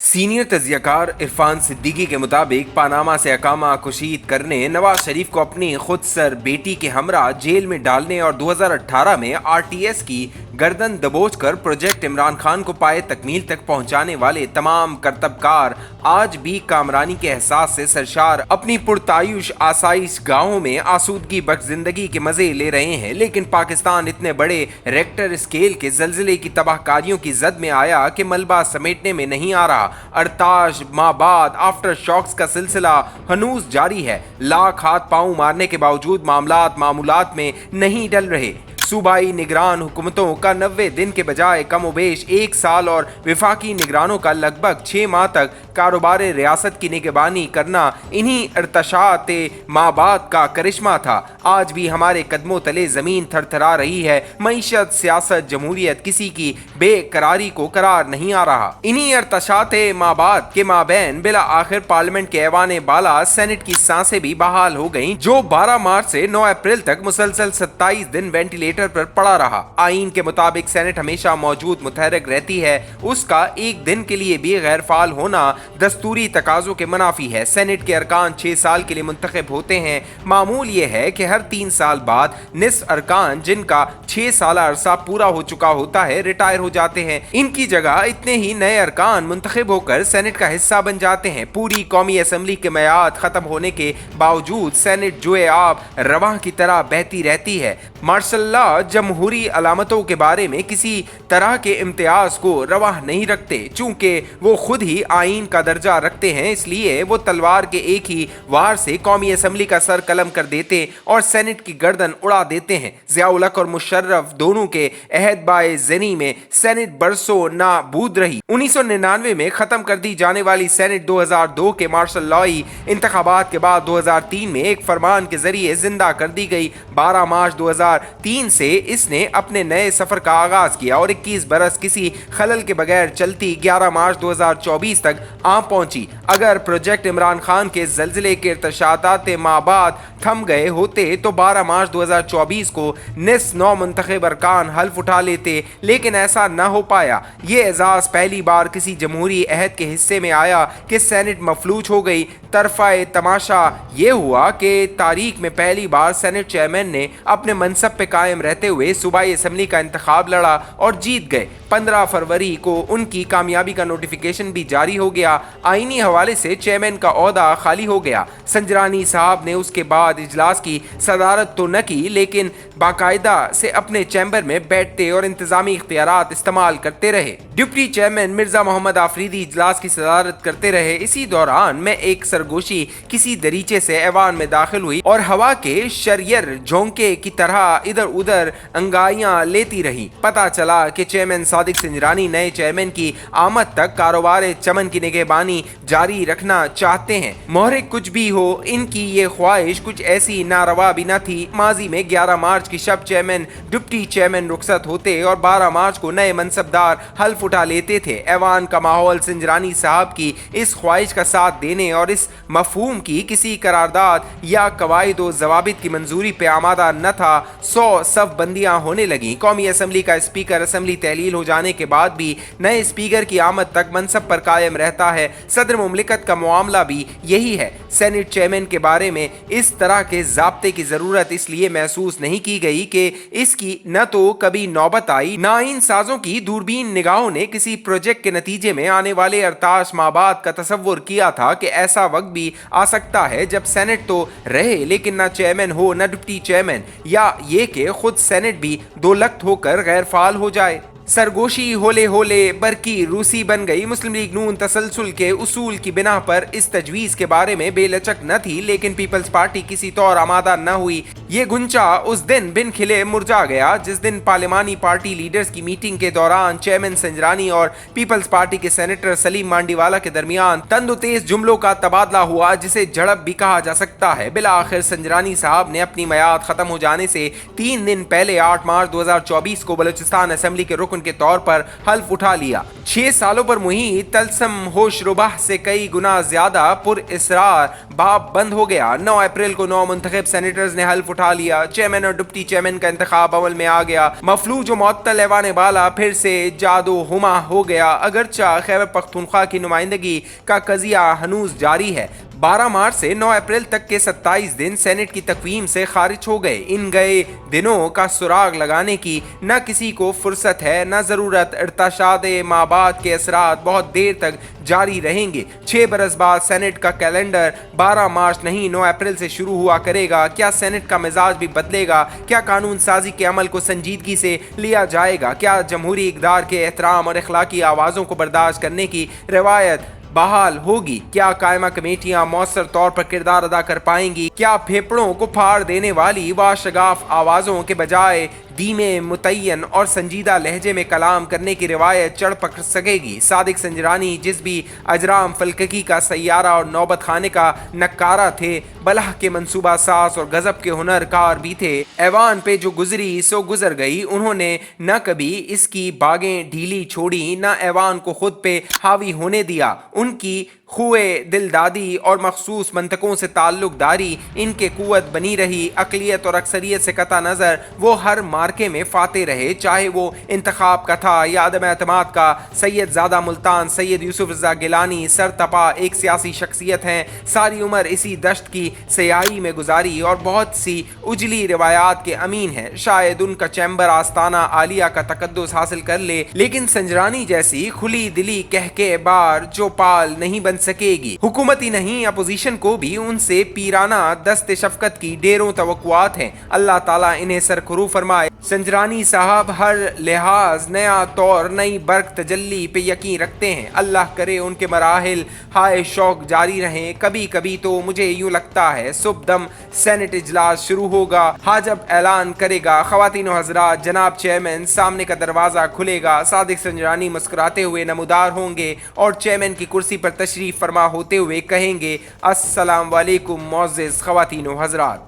Senior तज्जियाकार Irfan Siddiqui के मुताबिक पानामा से अकामा कुशीद करने, नवाज शरीफ को अपनी खुद सर बेटी के हमरा जेल में डालने और 2018 में आरटीएस की गर्दन दबोचकर प्रोजेक्ट इमरान खान को पाए तकमील तक पहुंचाने वाले तमाम करतबकार आज भी कामरानी के एहसास से सरशार अपनी पुरतायुश आसाइश गाहों में आसूदगी बख्श जिंदगी के मजे ले रहे हैं। लेकिन पाकिस्तान इतने बड़े रेक्टर स्केल के जलजिले की तबाहकारियों की जद में आया कि मलबा समेटने में नहीं आ रहा। 48 माह बाद आफ्टर शॉक्स का सिलसिला हनूज जारी है। लाख हाथ पांव मारने के बावजूद मामूलात में नहीं डल रहे। सूबाई निगरान हुकूमतों का 90 दिन के बजाय कमोबेश 1 साल और विफाकी निगरानों का लगभग 6 माह तक कारोबार रियासत की निगरानी करना इन्हीं इर्तशात माबाद का करिश्मा था। आज भी हमारे कदमों तले जमीन थरथरा रही है। मईशत, सियासत, जमहूरियत किसी की बेकरारी को करार नहीं आ रहा। इन्हीं इर्तशात माबाद के माबैन बिला आखिर पार्लियामेंट के ऐवान बाला सेनेट की सांसें भी बहाल हो गईं, जो 12 मार्च से 9 अप्रैल तक मुसलसल 27 दिन वेंटिलेटर पर पड़ा रहा। आईन के मुताबिक सेनेट हमेशा मौजूद मुतहरक रहती है। उसका एक दिन के लिए भी गैर फाल होना दस्तूरी तकाजों के मुनाफी है। सेनेट के अरकान 6 साल के लिए मुंतखब होते हैं। मामूल यह है कि हर 3 साल बाद निस्फ अरकान, जिनका 6 साल अरसा पूरा हो चुका होता है, रिटायर हो जाते हैं। इनकी जगह इतने ही नए अरकान मुंतखब होकर सेनेट का हिस्सा बन जाते हैं। पूरी कौमी असम्बली के मियाद खत्म होने के बावजूद सेनेट जोए आब रवां की तरह बहती रहती है। मार्शल जमहूरी अलामतों के बारे में किसी तरह के इम्तियाज को रवाह नहीं रखते। चूंकि वो खुद ही आइन का दर्जा रखते हैं, इसलिए वो तलवार के एक ही वार से कौमी असम्बली का सर कलम कर देते और सेनेट की गर्दन उड़ा देते हैं। ज़िया-उल हक और मुशर्रफ दोनों के अहद बाए ज़नी में सेनेट बरसों नाबूद रही। 1999 में खत्म कर दी जाने वाली सेनेट 2002 के मार्शल लॉई इंतखाबात के बाद 2003 में एक फरमान के जरिए जिंदा कर दी गई। 12 मार्च 2003 से इसने अपने नए सफर का आगाज किया और 21 बरस किसी खलल के बगैर चलती 11 मार्च 2024 तक आ पहुंची। अगर प्रोजेक्ट इमरान खान के जलजिले के इर्तशातात माबाद थम गए होते तो 12 मार्च 2024 को निस 9 मुंतखब अरकान हल्फ उठा लेते, लेकिन ऐसा न हो पाया। ये एजाज पहली बार किसी जमहूरी अहद के हिस्से में आया कि सेनेट मफलूज हो गई। तरफाए तमाशा ये हुआ कि तारीख में पहली बार सेनेट चेयरमैन ने अपने मनसब पे कायम रहते हुए सूबाई असम्बली का इंतखाब लड़ा और जीत गए। 15 फरवरी को उनकी कामयाबी का नोटिफिकेशन भी जारी हो गया। आईनी हवाले से चेयरमैन का ओहदा खाली हो गया। संजरानी साहब ने उसके बाद इजलास की सदारत तो न की, लेकिन बाकायदा से अपने चैम्बर में बैठते और इंतजामी इख्तियारात इस्तेमाल करते रहे। डिप्टी चेयरमैन मिर्जा मोहम्मद आफरीदी इजलास की सदारत करते रहे। इसी दौरान मैं एक सरगोशी किसी दरीचे से ऐवान में दाखिल हुई और हवा के शरियर झोंके की तरह इधर उधर अंगाइयां लेती रही। पता चला कि चेयरमैन सादिक संजरानी नए चेयरमैन की आमद तक कारोबार चमन की निगहबानी जारी रखना चाहते हैं। मोहरिक कुछ भी हो, इनकी ये ख्वाहिश कुछ ऐसी नारवा भी न थी। माजी में 11 मार्च की शब चेयरमैन डिप्टी चेयरमैन रुखसत होते और 12 मार्च को नए मनसबदार हल्फ उठा लेते थे। ऐवान का माहौल संजरानी साहब की इस ख्वाहिश का साथ देने और इस मफहूम की किसी करारदाद या कवायद व जवाबित की मंजूरी पे आमादा न था। 100 सफ बंदियां होने लगी। कौमी असम्बली का स्पीकर असम्बली तहलील हो जाने के बाद भी नए स्पीकर की आमद तक मनसब पर कायम रहता है। सदर मुमलिकत का मामला भी यही है। सेनेट चेयरमैन के बारे में इस तरह के जाब्ते की जरूरत इसलिए महसूस नहीं की गई कि इसकी न तो कभी नौबत आई, ना इन साजों की दूरबीन निगाहों ने किसी प्रोजेक्ट के नतीजे में आने वाले 48 माह बाद का तसव्वुर किया था कि ऐसा वक्त भी आ सकता है जब सेनेट तो रहे लेकिन ना चेयरमैन हो न डिप्टी चेयरमैन, या ये कि खुद सेनेट भी दो लख्त होकर गैर फाल हो जाए। सरगोशी होले होले बरकी रूसी बन गई। मुस्लिम लीग नून तसलसल के उसूल की बिना पर इस तजवीज़ के बारे में बेलचक न थी, लेकिन पीपल्स पार्टी किसी तौर आमादा न हुई। ये गुंचा उस दिन बिन खिले मुरझा गया जिस दिन पार्लिमानी पार्टी लीडर्स की मीटिंग के दौरान चेयरमैन संजरानी और पीपल्स पार्टी के सेनेटर सलीम मांडीवाला के दरमियान तंदुतेज जुमलों का तबादला हुआ, जिसे झड़प भी कहा जा सकता है। बिला आखिर संजरानी साहब ने अपनी मियाद खत्म हो जाने से 3 दिन पहले 8 मार्च 2024 को बलूचिस्तान असम्बली के रुकन रुकन के तौर पर हल्फ उठा लिया। 6 सालों पर मुहित तलसम होशरुबाह से कई गुना ज्यादा पुरअसरार बाब बंद हो गया। 9 अप्रैल को 9 मुंतखब सेनेटर्स ने हल्फ उठा लिया। चेयरमैन और डिप्टी चेयरमैन का इंतखाब अमल में आ गया। मफलूज मुअत्तल ऐवान बाला फिर से जादो हुमा हो गया। अगरचा खैबर पख्तूनख्वा की नुमाइंदगी का कजिया हनूज जारी है। 12 मार्च से 9 अप्रैल तक के 27 दिन सेनेट की तकवीम से खारिज हो गए। इन गए दिनों का सुराग लगाने की न किसी को फुर्सत है न ज़रूरत। इर्तशाद माबाद के असरात बहुत देर तक जारी रहेंगे। 6 बरस बाद सेनेट का कैलेंडर 12 मार्च नहीं 9 अप्रैल से शुरू हुआ करेगा। क्या सेनेट का मिजाज भी बदलेगा? क्या कानून साजी के अमल को संजीदगी से लिया जाएगा? क्या जमहूरी इक़दार के एहतराम और अखलाकी आवाज़ों को बर्दाश्त करने की रवायत बहाल होगी? क्या कायमा कमेटियां मौसर तौर पर किरदार अदा कर पाएंगी? क्या फेफड़ों को फाड़ देने वाली वाशगाफ आवाज़ों के बजाय धीमे मुतय्यन और संजीदा लहजे में कलाम करने की रिवायत चढ़ पकड़ सकेगी? सादिक संजरानी जिस भी अजराम फलककी का सैयारा और नौबत खाने का नक्कारा थे, बलह के मंसूबा सास और गजब के हुनरकार भी थे। ऐवान पे जो गुजरी सो गुजर गई। उन्होंने न कभी इसकी बागें ढीली छोड़ी न ऐवान को खुद पे हावी होने दिया। उनकी खुए दिलदादी और मखसूस मंतकों से ताल्लुकदारी इनके कुव्वत बनी रही। अकलियत और अक्सरियत से कता नज़र वो हर मार्के में फाते रहे, चाहे वो इंतखाब का था या अदम एतमाद का। सैयद ज़ादा मुल्तान, सैयद यूसुफ रज़ा गिलानी सरतपा एक सियासी शख्सियत हैं। सारी उम्र इसी दश्त की सयाही में गुजारी और बहुत सी उजली रिवायात के अमीन हैं। शायद उनका चैम्बर आस्ताना आलिया का तकद्दुस हासिल कर ले, लेकिन संजरानी जैसी खुली दिली कह के बार जो पाल नहीं बन सकेगी। हुकूमत ही नहीं अपोजिशन को भी उनसे पीराना दस्ते शफकत की ढेरों तवक्कुआत हैं। अल्लाह ताला इन्हें सरखुरू फरमाए। संजरानी साहब हर लिहाज नया तौर नई बर्क तजल्ली पे यकीन रखते हैं। अल्लाह करे उनके मराहिल हाय शौक जारी रहें। कभी कभी तो मुझे यूं लगता है सुबदम सेनेट इजलास शुरू होगा, हाजब ऐलान करेगा, ख़वातीन व हज़रात जनाब चेयरमैन सामने का दरवाज़ा खुलेगा। सादिक संजरानी मुस्कुराते हुए नमूदार होंगे और चेयरमैन की कुर्सी पर तशरीफ फरमा होते हुए कहेंगे, अस्सलाम वालेकुम मोअज़्ज़िज़ ख़वातीन व हज़रात।